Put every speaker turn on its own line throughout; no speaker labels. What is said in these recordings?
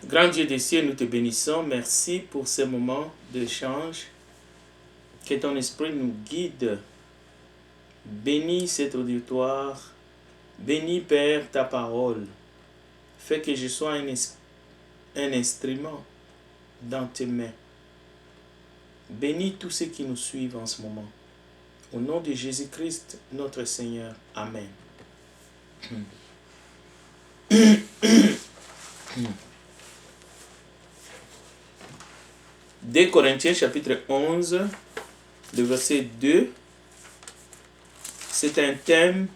Grand Dieu des cieux, nous te bénissons. Merci pour ce moment d'échange. Que ton esprit nous guide. Bénis cet auditoire. Bénis, Père, ta parole. Fais que je sois un instrument dans tes mains. Bénis tous ceux qui nous suivent en ce moment. Au nom de Jésus-Christ, notre Seigneur. Amen. 2 Corinthiens chapitre 11, le verset 2. C'est un thème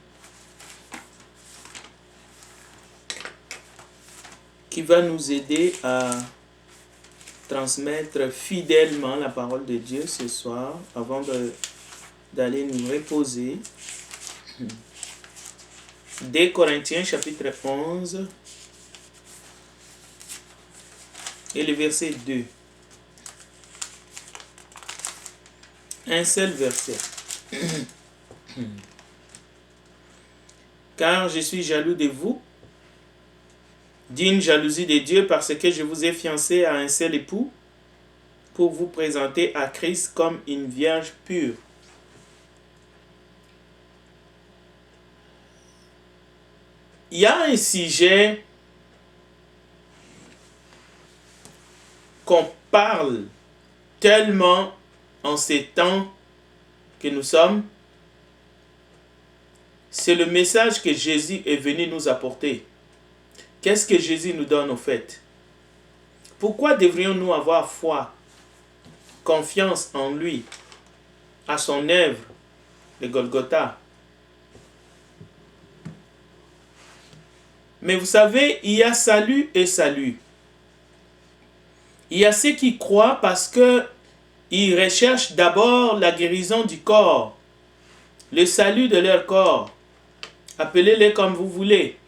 qui va nous aider à transmettre fidèlement la parole de Dieu ce soir avant d'aller nous reposer. 2 Corinthiens chapitre 11 et le verset 2. Un seul verset. Car je suis jaloux de vous, d'une jalousie de Dieu, parce que je vous ai fiancé à un seul époux, pour vous présenter à Christ comme une vierge pure. Il y a un sujet qu'on parle tellement en ces temps que nous sommes, c'est le message que Jésus est venu nous apporter. Qu'est-ce que Jésus nous donne au fait? Pourquoi devrions-nous avoir foi, confiance en lui, à son œuvre, le Golgotha? Mais vous savez, il y a salut et salut. Il y a ceux qui croient parce que ils recherchent d'abord la guérison du corps, le salut de leur corps. Appelez-les comme vous voulez.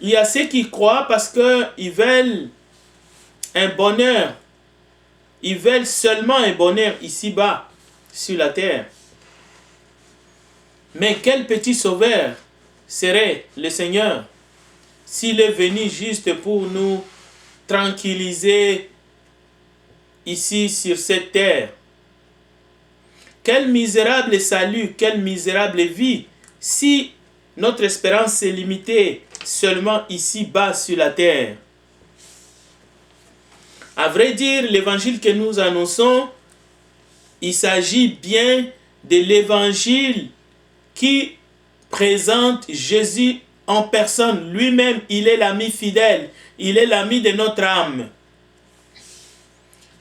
Il y a ceux qui croient parce qu'ils veulent un bonheur. Ils veulent seulement un bonheur ici-bas, sur la terre. Mais quel petit sauveur serait le Seigneur s'il est venu juste pour nous tranquilliser ici sur cette terre. Quel misérable salut, quelle misérable vie si notre espérance est limitée seulement ici-bas sur la terre. À vrai dire, l'évangile que nous annonçons, il s'agit bien de l'évangile qui présente Jésus en personne. Lui-même, il est l'ami fidèle, il est l'ami de notre âme.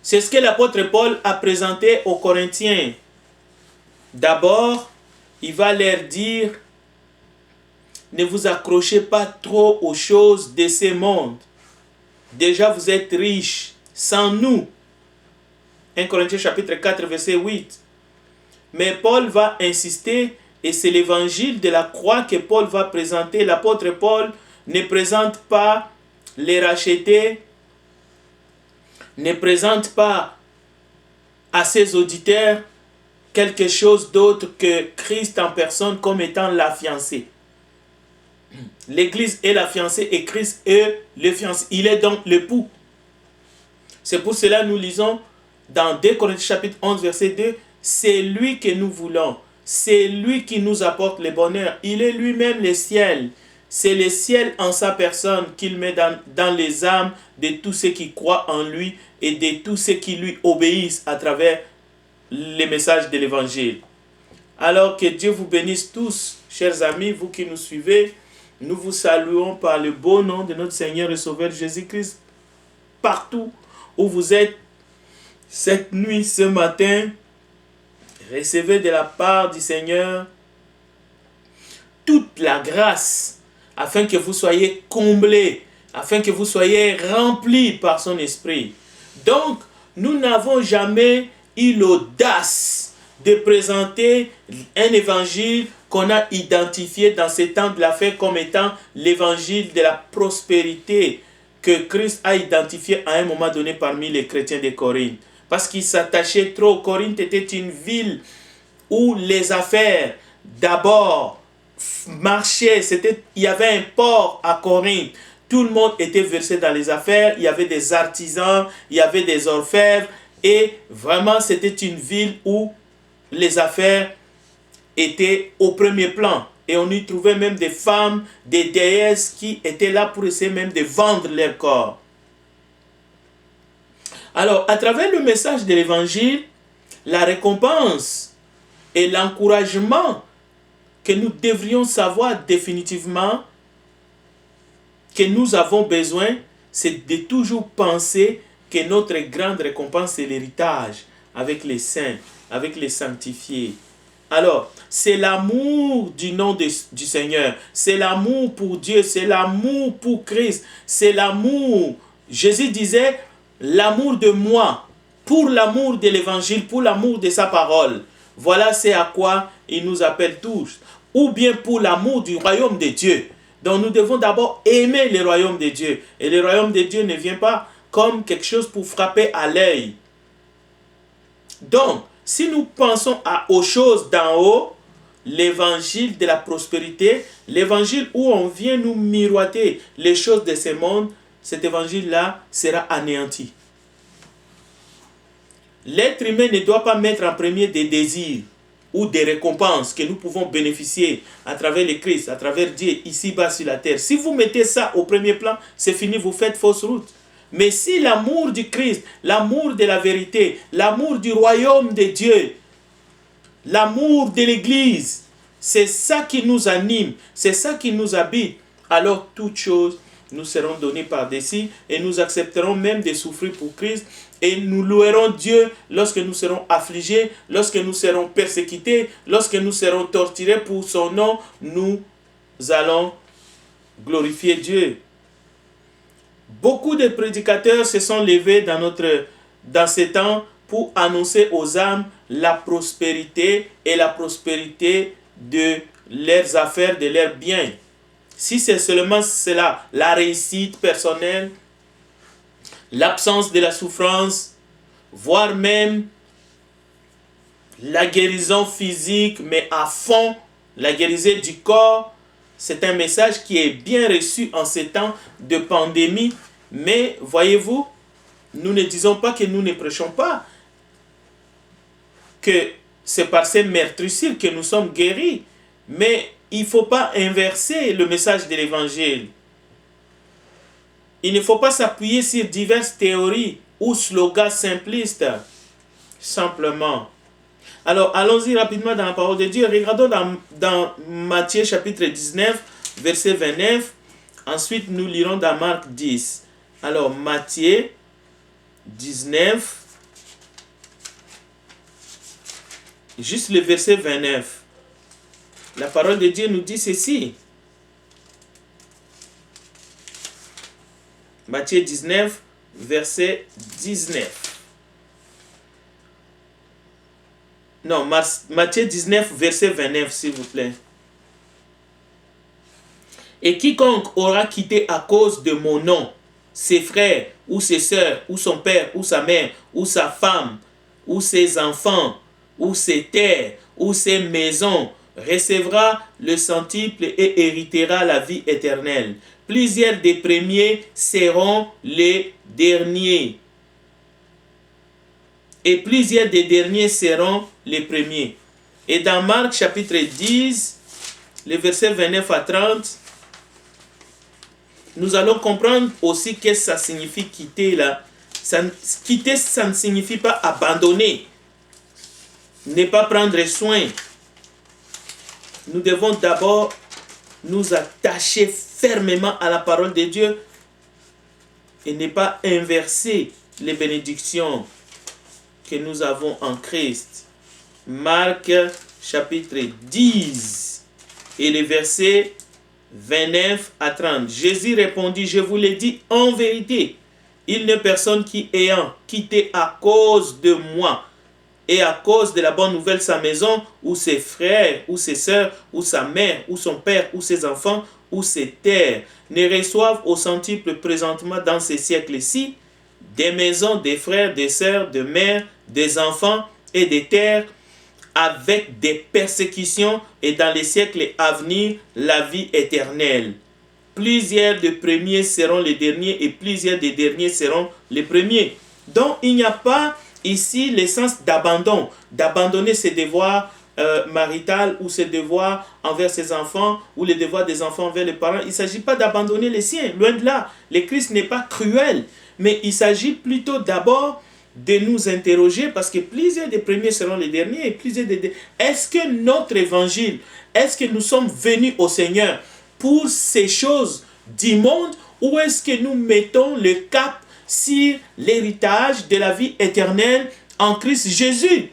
C'est ce que l'apôtre Paul a présenté aux Corinthiens. D'abord, il va leur dire, ne vous accrochez pas trop aux choses de ce monde. Déjà, vous êtes riches sans nous. 1 Corinthiens chapitre 4, verset 8. Mais Paul va insister, et c'est l'évangile de la croix que Paul va présenter. L'apôtre Paul ne présente pas les rachetés, ne présente pas à ses auditeurs quelque chose d'autre que Christ en personne comme étant la fiancée. L'Église est la fiancée et Christ est le fiancé. Il est donc l'époux. C'est pour cela que nous lisons dans 2 Corinthiens chapitre 11 verset 2, c'est lui que nous voulons. C'est lui qui nous apporte le bonheur. Il est lui-même le ciel. C'est le ciel en sa personne qu'il met dans les âmes de tous ceux qui croient en lui et de tous ceux qui lui obéissent à travers les messages de l'évangile. Alors que Dieu vous bénisse tous, chers amis, vous qui nous suivez. Nous vous saluons par le beau nom de notre Seigneur et Sauveur Jésus-Christ. Partout où vous êtes cette nuit, ce matin, recevez de la part du Seigneur toute la grâce afin que vous soyez comblés, afin que vous soyez remplis par son esprit. Donc, nous n'avons jamais eu l'audace de présenter un évangile qu'on a identifié dans ces temps de la fin comme étant l'évangile de la prospérité que Christ a identifié à un moment donné parmi les chrétiens de Corinthe. Parce qu'ils s'attachaient trop. Corinthe était une ville où les affaires, d'abord, marchaient. Il y avait un port à Corinthe. Tout le monde était versé dans les affaires. Il y avait des artisans, il y avait des orfèvres. Et vraiment, c'était une ville où les affaires étaient au premier plan. Et on y trouvait même des femmes, des déesses qui étaient là pour essayer même de vendre leur corps. Alors, à travers le message de l'évangile, la récompense et l'encouragement que nous devrions savoir définitivement que nous avons besoin, c'est de toujours penser que notre grande récompense, c'est l'héritage avec les saints, avec les sanctifiés. Alors, c'est l'amour du nom du Seigneur, c'est l'amour pour Dieu, c'est l'amour pour Christ, c'est l'amour. Jésus disait, l'amour de moi, pour l'amour de l'évangile, pour l'amour de sa parole. Voilà c'est à quoi il nous appelle tous. Ou bien pour l'amour du royaume de Dieu. Donc nous devons d'abord aimer le royaume de Dieu. Et le royaume de Dieu ne vient pas comme quelque chose pour frapper à l'œil. Donc, si nous pensons aux choses d'en haut, l'évangile de la prospérité, l'évangile où on vient nous miroiter les choses de ce monde, cet évangile-là sera anéanti. L'être humain ne doit pas mettre en premier des désirs ou des récompenses que nous pouvons bénéficier à travers le Christ, à travers Dieu, ici-bas sur la terre. Si vous mettez ça au premier plan, c'est fini, vous faites fausse route. Mais si l'amour du Christ, l'amour de la vérité, l'amour du royaume de Dieu, l'amour de l'Église, c'est ça qui nous anime, c'est ça qui nous habite, alors toutes choses nous seront données par-dessus et nous accepterons même de souffrir pour Christ et nous louerons Dieu lorsque nous serons affligés, lorsque nous serons persécutés, lorsque nous serons torturés pour son nom, nous allons glorifier Dieu. Beaucoup de prédicateurs se sont levés dans ces temps pour annoncer aux âmes la prospérité et la prospérité de leurs affaires, de leurs biens. Si c'est seulement cela, la réussite personnelle, l'absence de la souffrance, voire même la guérison physique, mais à fond, la guérison du corps, c'est un message qui est bien reçu en ces temps de pandémie. Mais voyez-vous, nous ne disons pas que nous ne prêchons pas, que c'est par ces meurtrissures que nous sommes guéris. Mais il ne faut pas inverser le message de l'évangile. Il ne faut pas s'appuyer sur diverses théories ou slogans simplistes. Simplement. Alors, allons-y rapidement dans la parole de Dieu. Regardons dans Matthieu chapitre 19, verset 29. Ensuite, nous lirons dans Marc 10. Alors, Matthieu 19, juste le verset 29. La parole de Dieu nous dit ceci. Matthieu 19, verset 19. Non, Matthieu 19, verset 29, s'il vous plaît. Et quiconque aura quitté à cause de mon nom ses frères, ou ses sœurs, ou son père, ou sa mère, ou sa femme, ou ses enfants, ou ses terres, ou ses maisons, recevra le centuple et héritera la vie éternelle. Plusieurs des premiers seront les derniers. Et plusieurs des derniers seront les premiers. Et dans Marc chapitre 10, les versets 29 à 30, nous allons comprendre aussi qu'est-ce que ça signifie quitter là. Quitter, ça ne signifie pas abandonner, ne pas prendre soin. Nous devons d'abord nous attacher fermement à la parole de Dieu et ne pas inverser les bénédictions que nous avons en Christ. Marc chapitre 10 et les versets 29 à 30. Jésus répondit, je vous l'ai dit en vérité, Il n'est personne qui, ayant quitté à cause de moi et à cause de la bonne nouvelle sa maison, ou ses frères, ou ses sœurs, ou sa mère, ou son père, ou ses enfants, ou ses terres, ne reçoivent au centuple présentement dans ces siècles-ci des maisons, des frères, des sœurs, des mères, des enfants et des terres, avec des persécutions, et dans les siècles à venir, la vie éternelle. Plusieurs des premiers seront les derniers, et plusieurs des derniers seront les premiers. Donc, il n'y a pas ici l'essence d'abandon, d'abandonner ses devoirs marital ou ses devoirs envers ses enfants ou les devoirs des enfants envers les parents. Il ne s'agit pas d'abandonner les siens, loin de là. Le Christ n'est pas cruel, mais il s'agit plutôt d'abord de nous interroger, parce que plusieurs des premiers seront les derniers et plusieurs des... Est-ce que notre évangile, est-ce que nous sommes venus au Seigneur pour ces choses du monde, ou est-ce que nous mettons le cap sur l'héritage de la vie éternelle en Christ Jésus?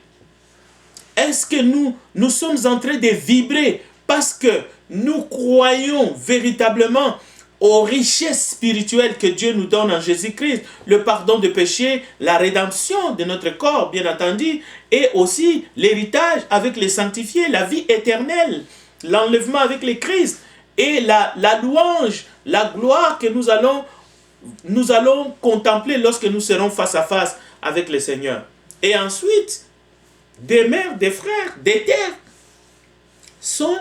Est-ce que nous sommes en train de vibrer parce que nous croyons véritablement aux richesses spirituelles que Dieu nous donne en Jésus-Christ, le pardon de péchés, la rédemption de notre corps, bien entendu, et aussi l'héritage avec les sanctifiés, la vie éternelle, l'enlèvement avec les Christ, et la louange, la gloire que nous allons contempler lorsque nous serons face à face avec le Seigneur. Et ensuite, des mères, des frères, des terres sont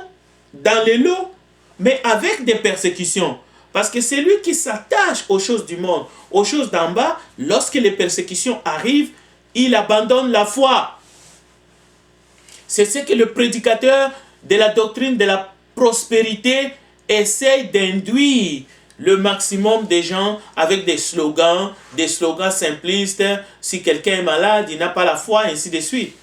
dans les lots, mais avec des persécutions. Parce que c'est lui qui s'attache aux choses du monde, aux choses d'en bas. Lorsque les persécutions arrivent, il abandonne la foi. C'est ce que le prédicateur de la doctrine de la prospérité essaye d'induire le maximum des gens avec des slogans simplistes. Si quelqu'un est malade, il n'a pas la foi, ainsi de suite.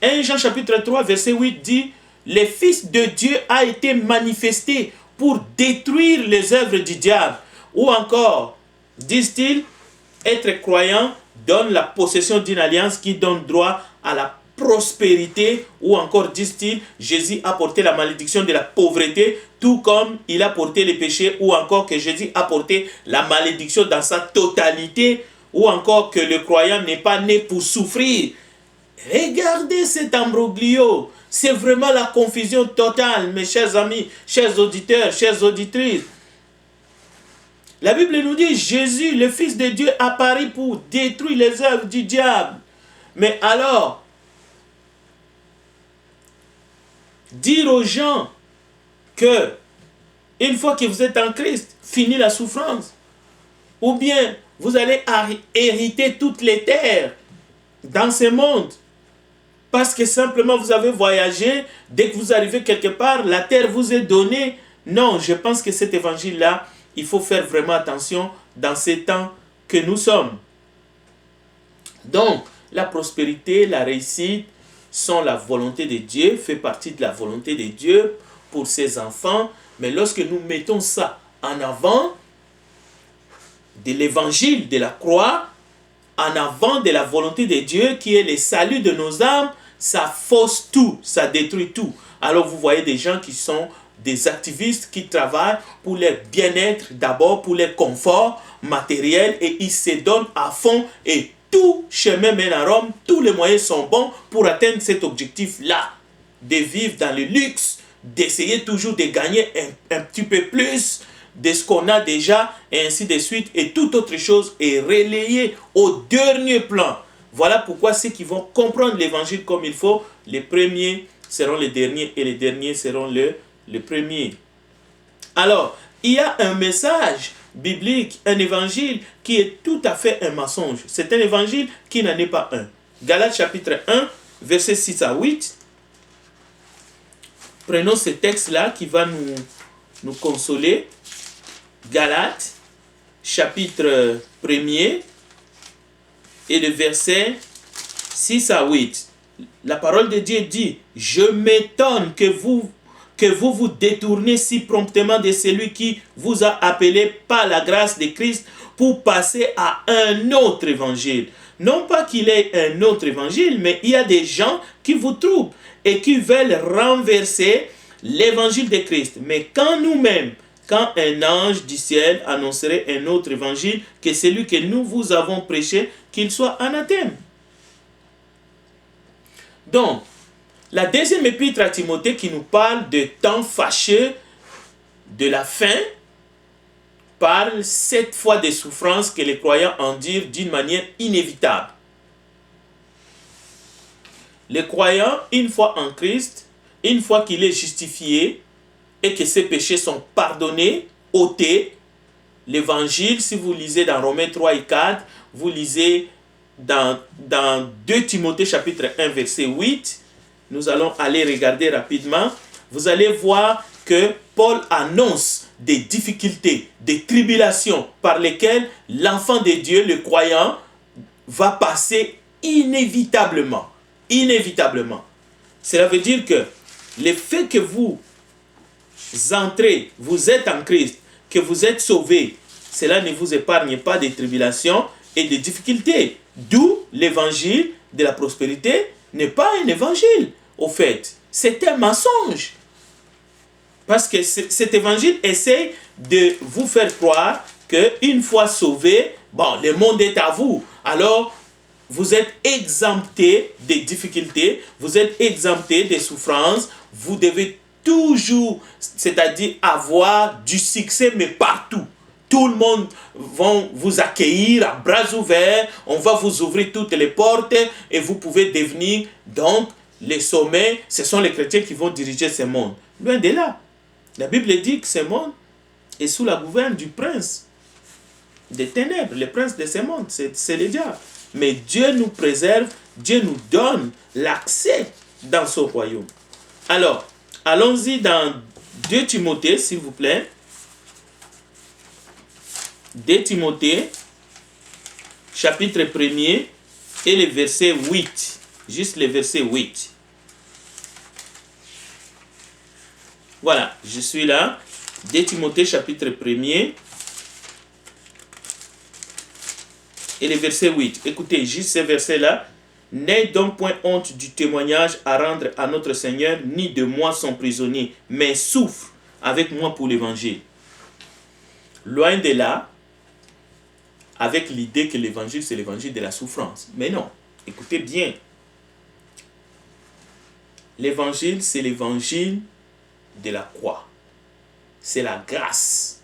1 Jean chapitre 3, verset 8 dit, « Le Fils de Dieu a été manifesté pour détruire les œuvres du diable. » Ou encore, disent-ils, être croyant donne la possession d'une alliance qui donne droit à la prospérité. Ou encore, disent-ils, Jésus a porté la malédiction de la pauvreté, tout comme il a porté les péchés. Ou encore que Jésus a porté la malédiction dans sa totalité. Ou encore que le croyant n'est pas né pour souffrir. Regardez cet imbroglio. C'est vraiment la confusion totale, mes chers amis, chers auditeurs, chères auditrices. La Bible nous dit, Jésus, le Fils de Dieu, apparaît pour détruire les œuvres du diable. Mais alors, dire aux gens que, une fois que vous êtes en Christ, finit la souffrance. Ou bien, vous allez hériter toutes les terres dans ce monde. Parce que simplement vous avez voyagé, dès que vous arrivez quelque part, la terre vous est donnée. Non, je pense que cet évangile-là, il faut faire vraiment attention dans ces temps que nous sommes. Donc, la prospérité, la réussite sont la volonté de Dieu, fait partie de la volonté de Dieu pour ses enfants. Mais lorsque nous mettons ça en avant de l'évangile de la croix, en avant de la volonté de Dieu qui est le salut de nos âmes, ça fausse tout, ça détruit tout. Alors vous voyez des gens qui sont des activistes qui travaillent pour leur bien-être, d'abord pour leur confort matériel, et ils se donnent à fond et tout chemin mène à Rome, tous les moyens sont bons pour atteindre cet objectif-là, de vivre dans le luxe, d'essayer toujours de gagner un petit peu plus de ce qu'on a déjà, et ainsi de suite, et toute autre chose est relayée au dernier plan. Voilà pourquoi ceux qui vont comprendre l'évangile comme il faut, les premiers seront les derniers et les derniers seront les premiers. Alors, il y a un message biblique, un évangile qui est tout à fait un mensonge. C'est un évangile qui n'en est pas un. Galates chapitre 1, versets 6 à 8. Prenons ce texte-là qui va nous consoler. Galates, chapitre 1er, et le verset 6 à 8. La parole de Dieu dit, « Je m'étonne que vous vous détournez si promptement de celui qui vous a appelé par la grâce de Christ pour passer à un autre évangile. » Non pas qu'il ait un autre évangile, mais il y a des gens qui vous troublent et qui veulent renverser l'évangile de Christ. Mais quand quand un ange du ciel annoncerait un autre évangile que celui que nous vous avons prêché, qu'il soit anathème. Donc, la deuxième épître à Timothée qui nous parle de temps fâcheux, de la fin, parle 7 fois des souffrances que les croyants endurent d'une manière inévitable. Le croyant, une fois en Christ, une fois qu'il est justifié et que ses péchés sont pardonnés, ôtés, l'évangile, si vous lisez dans Romains 3 et 4, vous lisez dans 2 Timothée chapitre 1 verset 8, nous allons aller regarder rapidement, vous allez voir que Paul annonce des difficultés, des tribulations par lesquelles l'enfant de Dieu, le croyant, va passer inévitablement. Inévitablement. Cela veut dire que le fait que vous entrez, vous êtes en Christ, que vous êtes sauvés, cela ne vous épargne pas des tribulations et des difficultés. D'où l'évangile de la prospérité n'est pas un évangile, au fait. C'est un mensonge. Parce que cet évangile essaie de vous faire croire qu'une fois sauvé, bon, le monde est à vous. Alors, vous êtes exempté des difficultés, vous êtes exempté des souffrances, vous devez toujours, c'est-à-dire avoir du succès, mais partout. Tout le monde va vous accueillir à bras ouverts, on va vous ouvrir toutes les portes et vous pouvez devenir, donc, les sommets, ce sont les chrétiens qui vont diriger ce monde. Loin de là. La Bible dit que ce monde est sous la gouverne du prince des ténèbres, le prince de ce monde, c'est le diable. Mais Dieu nous préserve, Dieu nous donne l'accès dans son royaume. Alors, allons-y dans 2 Timothée, s'il vous plaît. 2 Timothée, chapitre 1er, et le verset 8. Juste le verset 8. Voilà, je suis là. 2 Timothée, chapitre 1er. Et le verset 8. Écoutez, juste ce verset-là. N'aie donc point honte du témoignage à rendre à notre Seigneur, ni de moi son prisonnier, mais souffre avec moi pour l'évangile. Loin de là, avec l'idée que l'évangile, c'est l'évangile de la souffrance. Mais non, écoutez bien. L'évangile, c'est l'évangile de la croix. C'est la grâce.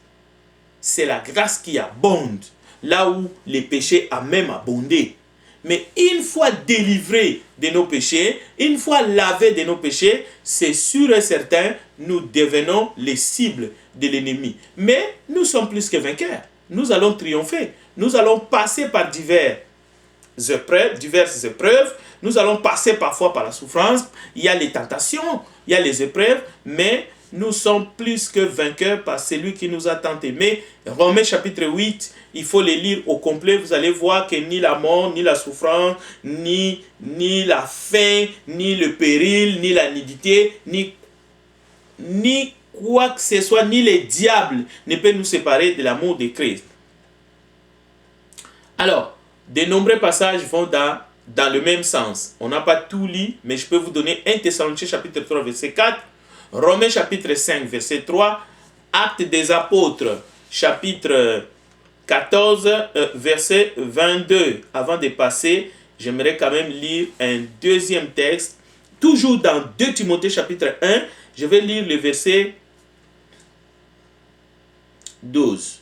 C'est la grâce qui abonde. Là où les péchés a même abondé. Mais une fois délivrés de nos péchés, une fois lavés de nos péchés, c'est sûr et certain, nous devenons les cibles de l'ennemi. Mais nous sommes plus que vainqueurs. Nous allons triompher. Nous allons passer par diverses épreuves. Nous allons passer parfois par la souffrance. Il y a les tentations, il y a les épreuves, mais nous sommes plus que vainqueurs par celui qui nous a tant aimés. Romains chapitre 8, il faut les lire au complet. Vous allez voir que ni la mort, ni la souffrance, ni la faim, ni le péril, ni la nudité, ni quoi que ce soit, ni les diables ne peuvent nous séparer de l'amour de Christ. Alors, de nombreux passages vont dans le même sens. On n'a pas tout lu, mais je peux vous donner 1 Thessaloniciens chapitre 3, verset 4, Romains chapitre 5, verset 3, Actes des apôtres, chapitre 14, verset 22. Avant de passer, j'aimerais quand même lire un deuxième texte, toujours dans 2 Timothée chapitre 1, je vais lire le verset 12.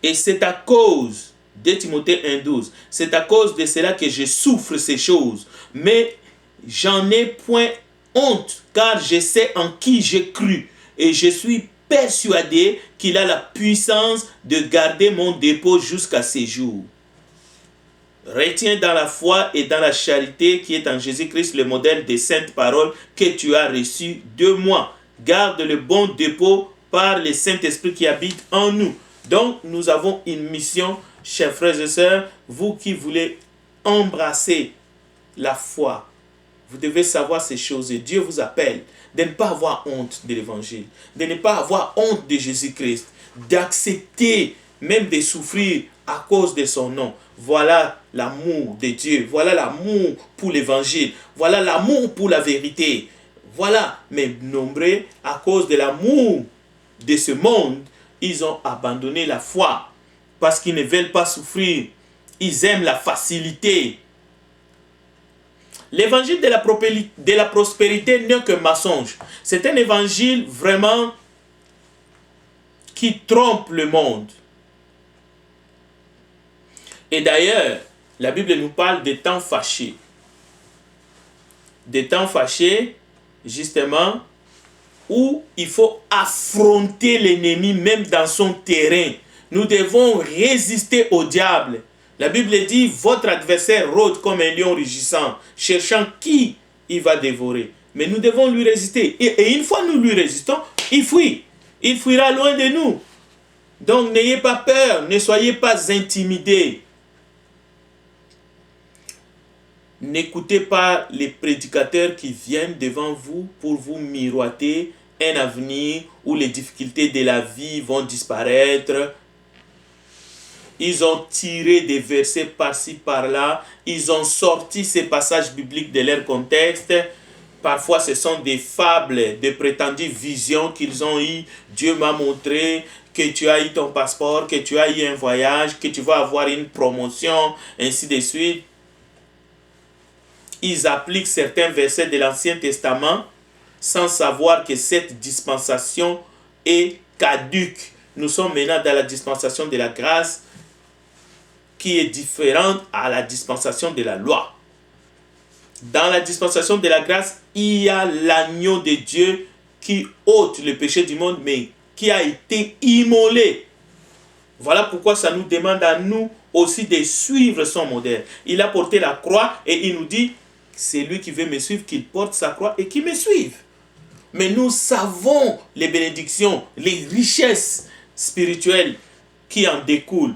Et c'est à cause, 2 Timothée 1, 12, c'est à cause de cela que je souffre ces choses, mais j'en ai point honte, car je sais en qui j'ai cru, et je suis persuadé qu'il a la puissance de garder mon dépôt jusqu'à ces jours. Retiens dans la foi et dans la charité qui est en Jésus-Christ le modèle des saintes paroles que tu as reçues de moi. Garde le bon dépôt par le Saint-Esprit qui habite en nous. Donc, nous avons une mission, chers frères et sœurs, vous qui voulez embrasser la foi. Vous devez savoir ces choses et Dieu vous appelle de ne pas avoir honte de l'évangile, de ne pas avoir honte de Jésus-Christ, d'accepter même de souffrir à cause de son nom. Voilà l'amour de Dieu, voilà l'amour pour l'évangile, voilà l'amour pour la vérité. Voilà, mais nombreux à cause de l'amour de ce monde, ils ont abandonné la foi parce qu'ils ne veulent pas souffrir. Ils aiment la facilité. L'évangile de la prospérité n'est qu'un mensonge. C'est un évangile vraiment qui trompe le monde. Et d'ailleurs, la Bible nous parle des temps fâchés. Des temps fâchés, justement, où il faut affronter l'ennemi même dans son terrain. Nous devons résister au diable. La Bible dit, votre adversaire rôde comme un lion rugissant, cherchant qui il va dévorer. Mais nous devons lui résister. Et une fois nous lui résistons, il fuit. Il fuira loin de nous. Donc n'ayez pas peur, ne soyez pas intimidés. N'écoutez pas les prédicateurs qui viennent devant vous pour vous miroiter un avenir où les difficultés de la vie vont disparaître. Ils ont tiré des versets par-ci, par-là. Ils ont sorti ces passages bibliques de leur contexte. Parfois, ce sont des fables, des prétendues visions qu'ils ont eues. Dieu m'a montré que tu as eu ton passeport, que tu as eu un voyage, que tu vas avoir une promotion, ainsi de suite. Ils appliquent certains versets de l'Ancien Testament sans savoir que cette dispensation est caduque. Nous sommes maintenant dans la dispensation de la grâce qui est différente à la dispensation de la loi. Dans la dispensation de la grâce, il y a l'agneau de Dieu qui ôte le péché du monde, mais qui a été immolé. Voilà pourquoi ça nous demande à nous aussi de suivre son modèle. Il a porté la croix et il nous dit, c'est lui qui veut me suivre, qu'il porte sa croix et qu'il me suive. Mais nous savons les bénédictions, les richesses spirituelles qui en découlent.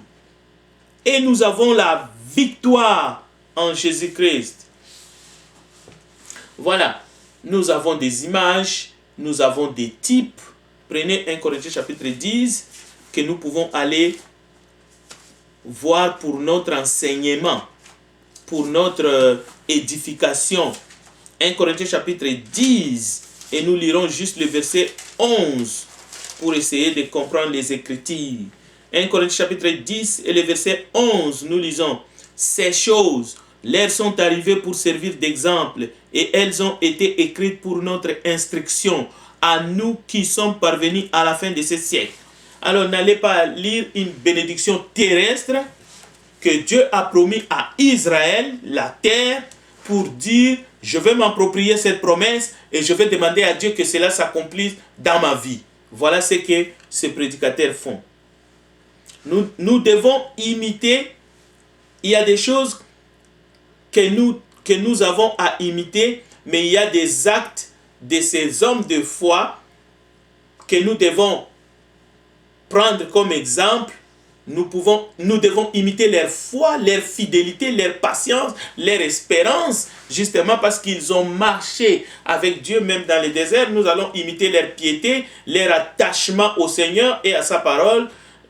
Et nous avons la victoire en Jésus-Christ. Voilà, nous avons des images, nous avons des types. Prenez 1 Corinthiens chapitre 10 que nous pouvons aller voir pour notre enseignement, pour notre édification. 1 Corinthiens chapitre 10 et nous lirons juste le verset 11 pour essayer de comprendre les Écritures. 1 Corinthiens chapitre 10 et le verset 11, nous lisons « Ces choses leur sont arrivées pour servir d'exemple et elles ont été écrites pour notre instruction, à nous qui sommes parvenus à la fin de ce siècle. » Alors n'allez pas lire une bénédiction terrestre que Dieu a promis à Israël, la terre, pour dire « Je vais m'approprier cette promesse et je vais demander à Dieu que cela s'accomplisse dans ma vie. » Voilà ce que ces prédicateurs font. Nous devons imiter. Il y a des choses que nous avons à imiter, mais il y a des actes de ces hommes de foi que nous devons prendre comme exemple. Nous devons imiter leur foi, leur fidélité, leur patience, leur espérance, justement parce qu'ils ont marché avec Dieu même dans le désert. Nous allons imiter leur piété, leur attachement au Seigneur et à sa parole.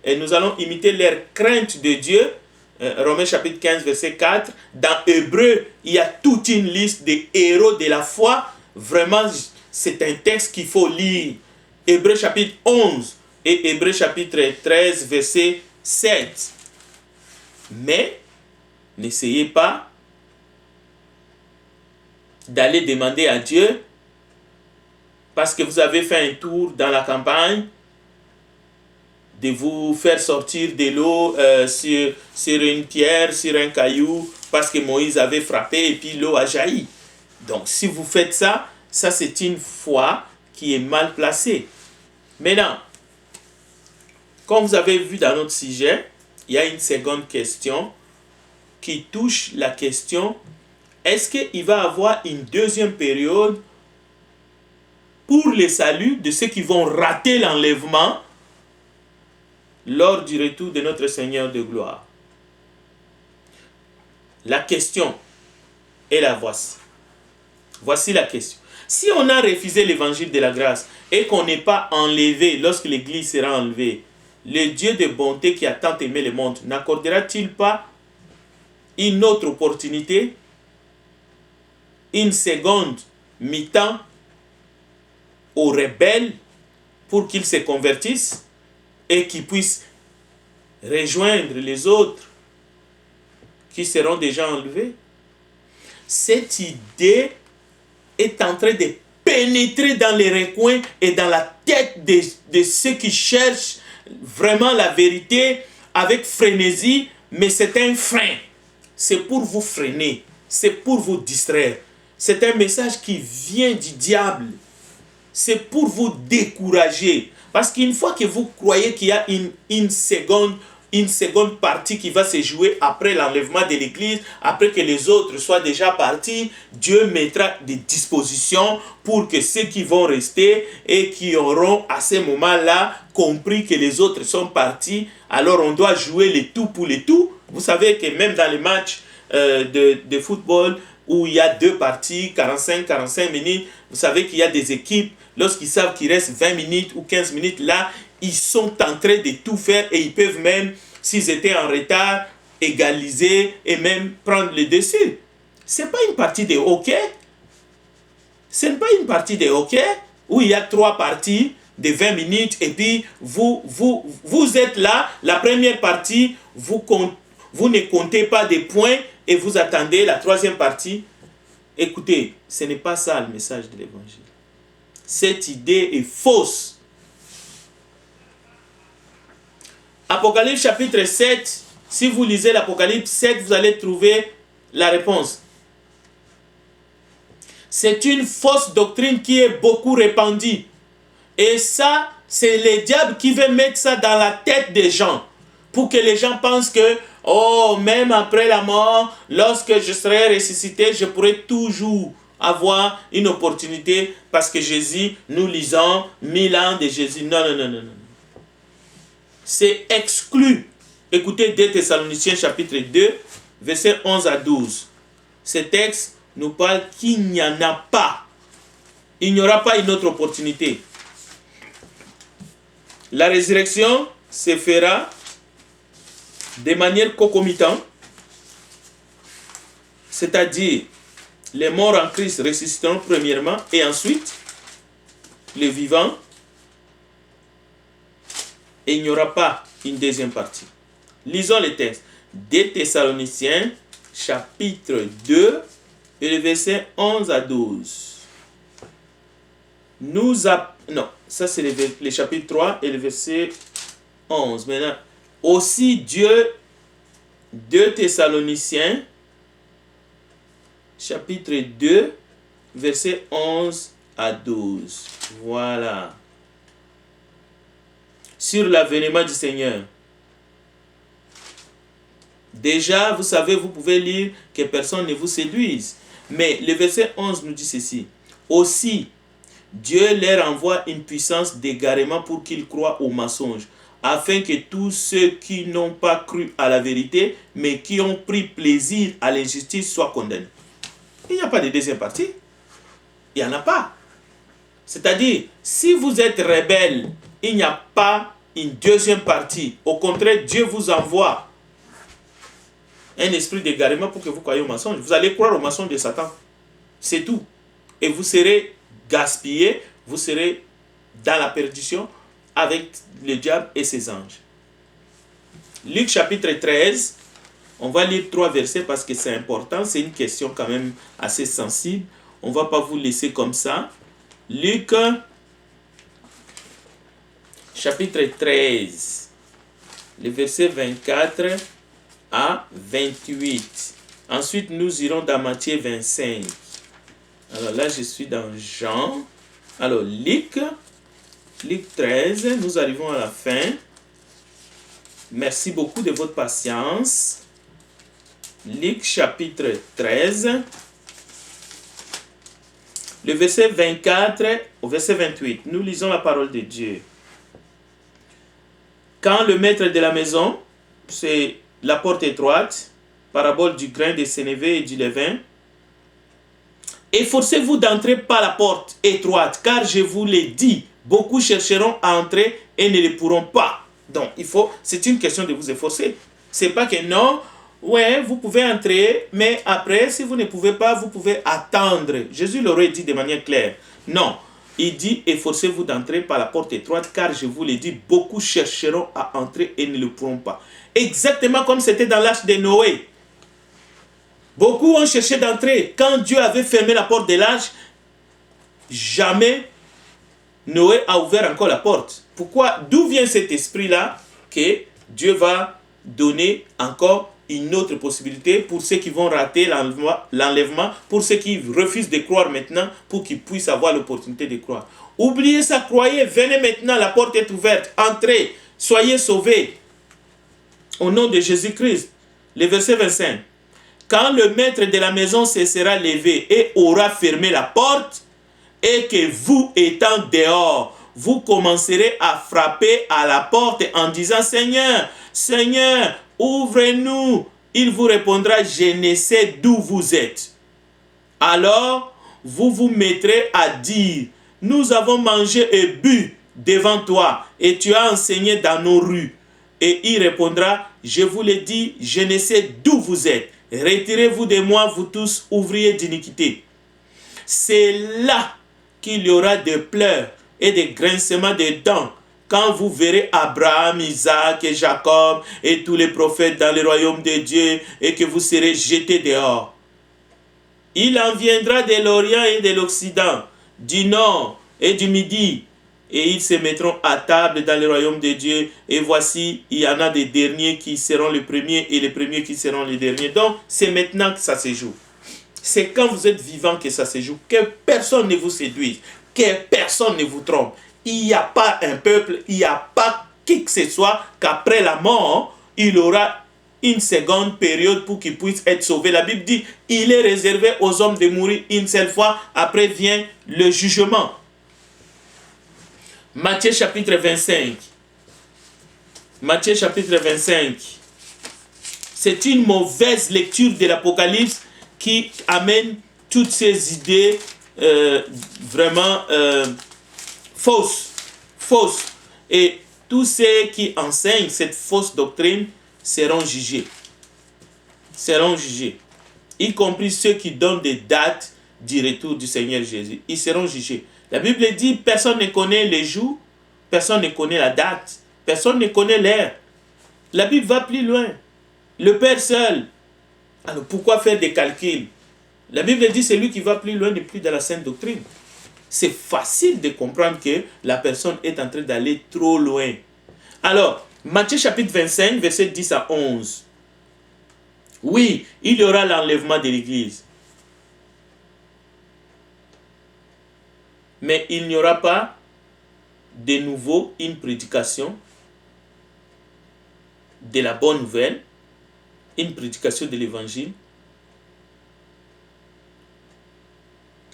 Et nous allons imiter leur crainte de Dieu. Romains chapitre 15, verset 4. Dans Hébreu, il y a toute une liste des héros de la foi. Vraiment, c'est un texte qu'il faut lire. Hébreu chapitre 11 et Hébreu chapitre 13, verset 7. Mais, n'essayez pas d'aller demander à Dieu, parce que vous avez fait un tour dans la campagne, de vous faire sortir de l'eau sur une pierre, sur un caillou, parce que Moïse avait frappé et puis l'eau a jailli. Donc si vous faites ça, ça c'est une foi qui est mal placée. Maintenant, comme vous avez vu dans notre sujet, il y a une seconde question qui touche la question, est-ce qu'il va y avoir une deuxième période pour le salut de ceux qui vont rater l'enlèvement lors du retour de notre Seigneur de gloire? La question est la voici. Voici la question. Si on a refusé l'évangile de la grâce et qu'on n'est pas enlevé lorsque l'Église sera enlevée, le Dieu de bonté qui a tant aimé le monde n'accordera-t-il pas une autre opportunité, une seconde mi-temps aux rebelles pour qu'ils se convertissent et qu'ils puissent rejoindre les autres qui seront déjà enlevés. Cette idée est en train de pénétrer dans les recoins et dans la tête de ceux qui cherchent vraiment la vérité avec frénésie, mais c'est un frein. C'est pour vous freiner, c'est pour vous distraire. C'est un message qui vient du diable. C'est pour vous décourager. Parce qu'une fois que vous croyez qu'il y a une seconde partie qui va se jouer après l'enlèvement de l'église, après que les autres soient déjà partis, Dieu mettra des dispositions pour que ceux qui vont rester et qui auront à ce moment-là compris que les autres sont partis, alors on doit jouer les tout pour les tout. Vous savez que même dans les matchs de football où il y a deux parties, 45 minutes, vous savez qu'il y a des équipes, lorsqu'ils savent qu'il reste 20 minutes ou 15 minutes, là, ils sont en train de tout faire et ils peuvent même, s'ils étaient en retard, égaliser et même prendre le dessus. Ce n'est pas une partie de hockey. Ce n'est pas une partie de hockey où il y a 3 parties de 20 minutes et puis vous êtes là, la première partie, vous ne comptez pas des points et vous attendez la 3e partie. Écoutez, ce n'est pas ça le message de l'évangile. Cette idée est fausse. Apocalypse chapitre 7, si vous lisez l'Apocalypse 7, vous allez trouver la réponse. C'est une fausse doctrine qui est beaucoup répandue. Et ça, c'est le diable qui veut mettre ça dans la tête des gens. Pour que les gens pensent que, oh, même après la mort, lorsque je serai ressuscité, je pourrai toujours avoir une opportunité parce que Jésus, nous lisons 1000 ans de Jésus. Non. C'est exclu. Écoutez 2 Thessaloniciens chapitre 2, versets 11 à 12. Ce texte nous parle qu'il n'y en a pas. Il n'y aura pas une autre opportunité. La résurrection se fera de manière concomitante, c'est-à-dire les morts en Christ ressusciteront premièrement et ensuite les vivants, et il n'y aura pas une deuxième partie. Lisons les textes. 2 Thessaloniciens chapitre 2 et les versets 11 à 12. Non, ça c'est le chapitre 3 et le verset 11. Maintenant, aussi Dieu, 2 Thessaloniciens, chapitre 2, verset 11 à 12. Voilà. Sur l'avènement du Seigneur. Déjà, vous savez, vous pouvez lire que personne ne vous séduise. Mais le verset 11 nous dit ceci. Aussi, Dieu leur envoie une puissance d'égarement pour qu'ils croient au mensonge, afin que tous ceux qui n'ont pas cru à la vérité, mais qui ont pris plaisir à l'injustice, soient condamnés. Il n'y a pas de deuxième partie. Il n'y en a pas. C'est-à-dire, si vous êtes rebelle, il n'y a pas une deuxième partie. Au contraire, Dieu vous envoie un esprit d'égarement pour que vous croyez au mensonge. Vous allez croire au mensonge de Satan. C'est tout. Et vous serez gaspillé, vous serez dans la perdition avec le diable et ses anges. Luc chapitre 13, on va lire 3 versets parce que c'est important, c'est une question quand même assez sensible. On ne va pas vous laisser comme ça. Luc chapitre 13, les versets 24 à 28. Ensuite, nous irons dans Matthieu 25. Alors là, je suis dans Jean. Alors, Luc 13, nous arrivons à la fin. Merci beaucoup de votre patience. Luc chapitre 13, le verset 24 au verset 28. Nous lisons la parole de Dieu. Quand le maître de la maison, c'est la porte étroite, parabole du grain de sénévé et du levain, efforcez-vous d'entrer par la porte étroite, car je vous l'ai dit, beaucoup chercheront à entrer et ne le pourront pas. Donc, c'est une question de vous efforcer. C'est pas que non, ouais, vous pouvez entrer, mais après, si vous ne pouvez pas, vous pouvez attendre. Jésus l'aurait dit de manière claire. Non, Il dit, efforcez-vous d'entrer par la porte étroite, car je vous l'ai dit, beaucoup chercheront à entrer et ne le pourront pas. Exactement comme c'était dans l'âge de Noé. Beaucoup ont cherché d'entrer. Quand Dieu avait fermé la porte de l'âge, jamais Noé a ouvert encore la porte. Pourquoi? D'où vient cet esprit-là que Dieu va donner encore une autre possibilité pour ceux qui vont rater l'enlèvement, pour ceux qui refusent de croire maintenant, pour qu'ils puissent avoir l'opportunité de croire. Oubliez ça, croyez, venez maintenant, la porte est ouverte, entrez, soyez sauvés. Au nom de Jésus-Christ. Le verset 25. Quand le maître de la maison se sera levé et aura fermé la porte, et que vous étant dehors, vous commencerez à frapper à la porte en disant, Seigneur, Seigneur, ouvre-nous. Il vous répondra, je ne sais d'où vous êtes. Alors, vous vous mettrez à dire, nous avons mangé et bu devant toi, et tu as enseigné dans nos rues. Et il répondra, je vous l'ai dit, je ne sais d'où vous êtes. Retirez-vous de moi, vous tous, ouvriers d'iniquité. C'est là qu'il y aura des pleurs et des grincements de dents quand vous verrez Abraham, Isaac et Jacob et tous les prophètes dans le royaume de Dieu et que vous serez jetés dehors. Il en viendra de l'Orient et de l'Occident, du Nord et du Midi, et ils se mettront à table dans le royaume de Dieu. Et voici, il y en a des derniers qui seront les premiers et les premiers qui seront les derniers. Donc, c'est maintenant que ça se joue. C'est quand vous êtes vivant que ça se joue. Que personne ne vous séduise. Que personne ne vous trompe. Il n'y a pas un peuple, il n'y a pas qui que ce soit qu'après la mort, il aura une seconde période pour qu'il puisse être sauvé. La Bible dit, il est réservé aux hommes de mourir une seule fois. Après vient le jugement. Matthieu chapitre 25. Matthieu chapitre 25. C'est une mauvaise lecture de l'Apocalypse qui amène toutes ces idées vraiment fausses. Et tous ceux qui enseignent cette fausse doctrine seront jugés. Y compris ceux qui donnent des dates du retour du Seigneur Jésus. Ils seront jugés. La Bible dit, personne ne connaît les jours, personne ne connaît la date, personne ne connaît l'heure. La Bible va plus loin. Le Père seul. Alors pourquoi faire des calculs? La Bible dit, celui qui va plus loin n'est plus dans la sainte doctrine. C'est facile de comprendre que la personne est en train d'aller trop loin. Alors, Matthieu chapitre 25, verset 10 à 11. Oui, il y aura l'enlèvement de l'Église. Mais il n'y aura pas de nouveau une prédication de la bonne nouvelle, une prédication de l'évangile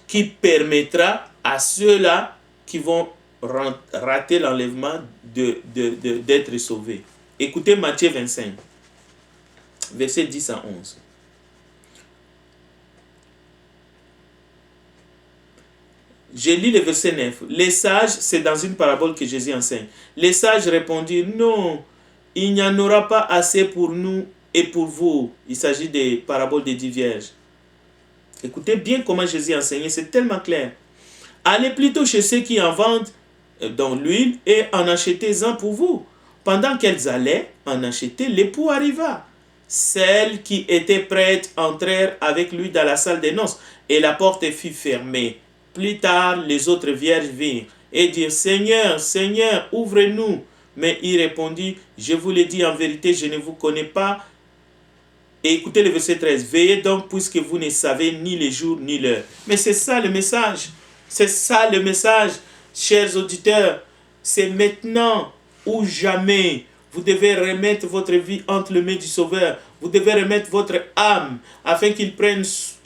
qui permettra à ceux-là qui vont rater l'enlèvement d'être sauvés. Écoutez Matthieu 25, versets 10 à 11. Je lis le verset 9. Les sages, c'est dans une parabole que Jésus enseigne. Les sages répondirent, non, il n'y en aura pas assez pour nous et pour vous. Il s'agit des paraboles des 10 vierges. Écoutez bien comment Jésus enseignait, c'est tellement clair. Allez plutôt chez ceux qui en vendent dans l'huile et en achetez-en pour vous. Pendant qu'elles allaient en acheter, l'époux arriva. Celles qui étaient prêtes entrèrent avec lui dans la salle des noces et la porte fut fermée. Plus tard, les autres vierges vinrent et dirent, Seigneur, Seigneur, ouvre-nous. Mais il répondit, je vous l'ai dit en vérité, je ne vous connais pas. Et écoutez le verset 13. Veillez donc puisque vous ne savez ni les jours ni l'heure. Mais c'est ça le message. C'est ça le message, chers auditeurs. C'est maintenant ou jamais. Vous devez remettre votre vie entre les mains du Sauveur. Vous devez remettre votre âme afin qu'il puisse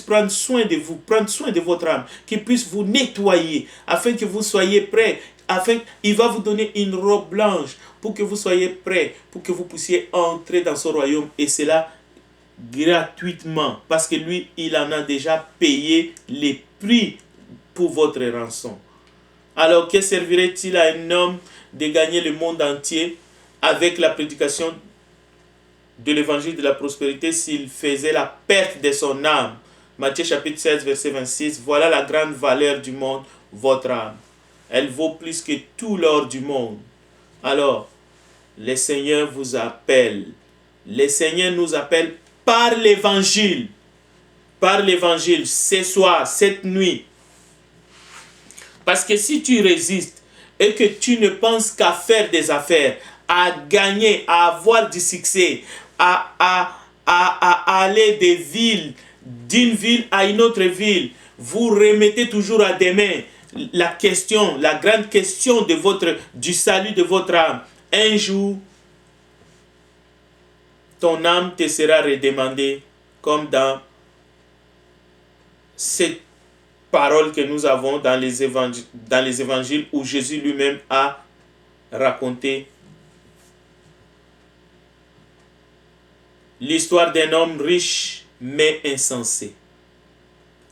prendre soin de vous, prendre soin de votre âme, qu'il puisse vous nettoyer afin que vous soyez prêts. Il va vous donner une robe blanche pour que vous soyez prêts, pour que vous puissiez entrer dans son royaume. Et cela gratuitement, parce que lui, il en a déjà payé les prix pour votre rançon. Alors, que servirait-il à un homme de gagner le monde entier avec la prédication de l'évangile de la prospérité s'il faisait la perte de son âme? Matthieu chapitre 16, verset 26. Voilà la grande valeur du monde. votre âme. Elle vaut plus que tout l'or du monde. Alors, le Seigneur vous appelle. Le Seigneur nous appelle par l'évangile. Par l'évangile, ce soir, cette nuit. Parce que si tu résistes et que tu ne penses qu'à faire des affaires, à gagner, à avoir du succès, à aller des villes, d'une ville à une autre ville, vous remettez toujours à demain la question, la grande question du salut de votre âme. Un jour, ton âme te sera redemandée, comme dans cette parole que nous avons dans les évangiles où Jésus lui-même a raconté l'histoire d'un homme riche mais insensé.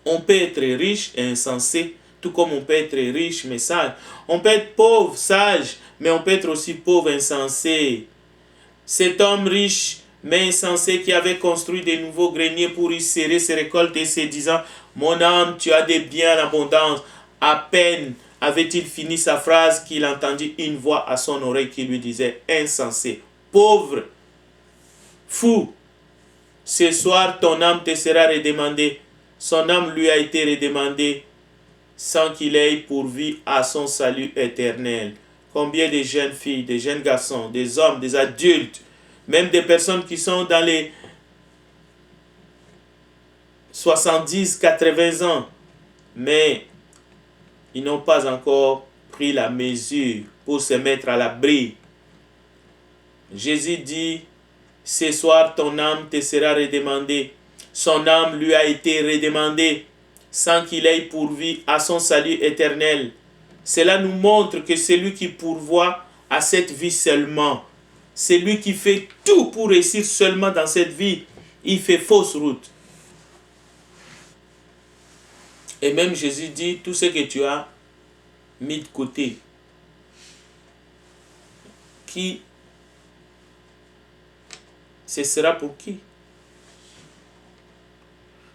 On peut être riche et insensé, tout comme on peut être riche mais sage. On peut être pauvre, sage, mais on peut être aussi pauvre, insensé. Cet homme riche mais insensé qui avait construit de nouveaux greniers pour y serrer ses récoltes et se disant « Mon âme, tu as des biens en abondance ». À peine avait-il fini sa phrase qu'il entendit une voix à son oreille qui lui disait « Insensé, pauvre, fou, ce soir ton âme te sera redemandée ». Son âme lui a été redemandée sans qu'il ait pourvu à son salut éternel. Combien de jeunes filles, de jeunes garçons, des hommes, des adultes, même des personnes qui sont dans les 70, 80 ans, mais ils n'ont pas encore pris la mesure pour se mettre à l'abri. Jésus dit, ce soir ton âme te sera redemandée. Son âme lui a été redemandée sans qu'il ait pourvu à son salut éternel. Cela nous montre que celui qui pourvoit à cette vie seulement, celui qui fait tout pour réussir seulement dans cette vie, il fait fausse route. Et même Jésus dit, tout ce que tu as mis de côté, ce sera pour qui?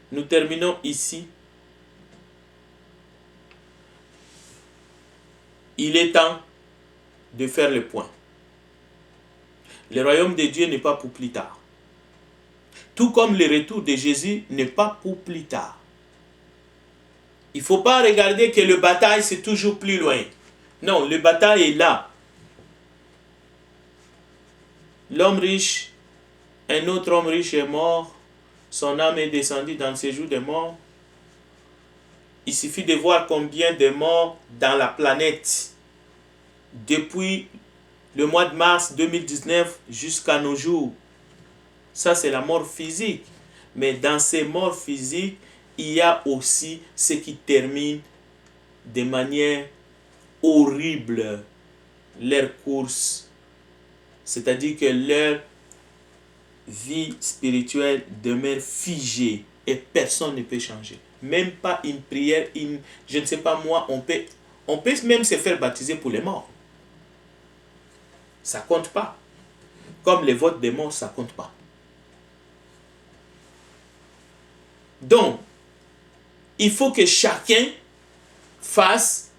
Nous terminons ici. Il est temps de faire le point. Le royaume de Dieu n'est pas pour plus tard. Tout comme le retour de Jésus n'est pas pour plus tard. Il ne faut pas regarder que le bataille c'est toujours plus loin. Non, le bataille est là. L'homme riche, un autre homme riche est mort. Son âme est descendue dans le séjour des morts. Il suffit de voir combien de morts dans la planète depuis le mois de mars 2019 jusqu'à nos jours. Ça, c'est la mort physique. Mais dans ces morts physiques, il y a aussi ce qui termine de manière horrible leur course. C'est-à-dire que leur vie spirituelle demeure figée et personne ne peut changer. Même pas une prière, je ne sais pas moi, on peut même se faire baptiser pour les morts. Ça compte pas. Comme les votes des morts, ça compte pas. Donc, il faut que chacun fasse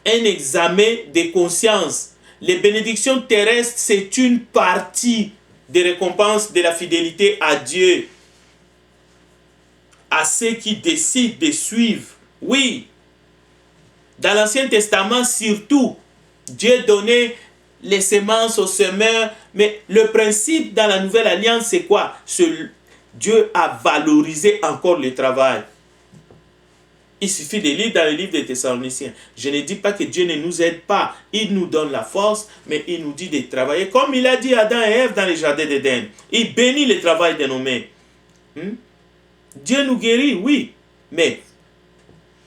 un examen de conscience. Les bénédictions terrestres, c'est une partie des récompenses de la fidélité à Dieu. À ceux qui décident de suivre. Oui. Dans l'Ancien Testament, surtout, Dieu donnait les semences aux semeurs. Mais le principe dans la Nouvelle Alliance, c'est quoi? Dieu a valorisé encore le travail. Il suffit de lire dans le livre des Thessaloniciens. Je ne dis pas que Dieu ne nous aide pas. Il nous donne la force, mais il nous dit de travailler comme il a dit à Adam et Ève dans le jardin d'Éden. Il bénit le travail de nos mains. Dieu nous guérit, oui, mais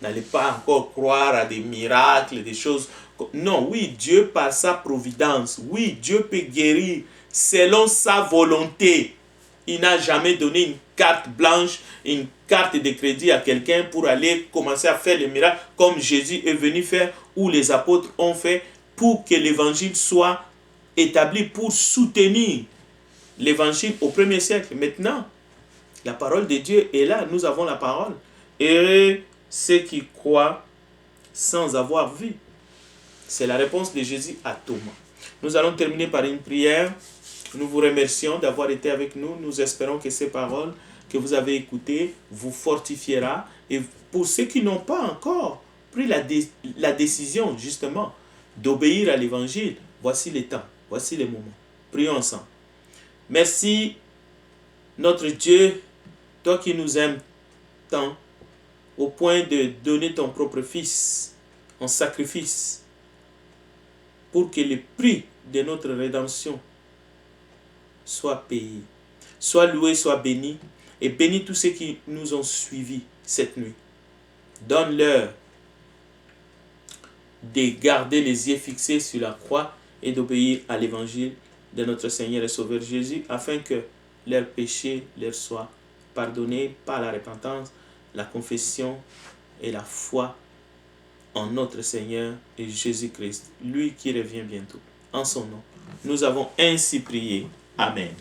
n'allez pas encore croire à des miracles, des choses. Non, oui, Dieu par sa providence, oui, Dieu peut guérir selon sa volonté. Il n'a jamais donné une carte blanche, une carte de crédit à quelqu'un pour aller commencer à faire les miracles comme Jésus est venu faire ou les apôtres ont fait pour que l'évangile soit établi, pour soutenir l'évangile au 1er siècle. Maintenant, la parole de Dieu est là, nous avons la parole. Et ceux qui croient, sans avoir vu. C'est la réponse de Jésus à Thomas. Nous allons terminer par une prière. Nous vous remercions d'avoir été avec nous. Nous espérons que ces paroles que vous avez écoutées vous fortifiera. Et pour ceux qui n'ont pas encore pris la décision, justement, d'obéir à l'évangile, voici les temps, voici les moments. Prions ensemble. Merci, notre Dieu, toi qui nous aimes tant, au point de donner ton propre Fils en sacrifice pour que le prix de notre rédemption soit payé. Sois loué, sois béni, et bénis tous ceux qui nous ont suivis cette nuit. Donne-leur de garder les yeux fixés sur la croix et d'obéir à l'évangile de notre Seigneur et Sauveur Jésus, afin que leurs péchés leur soient pardonnés par la repentance, la confession et la foi en notre Seigneur et Jésus-Christ, lui qui revient bientôt. En son nom, nous avons ainsi prié. Amen.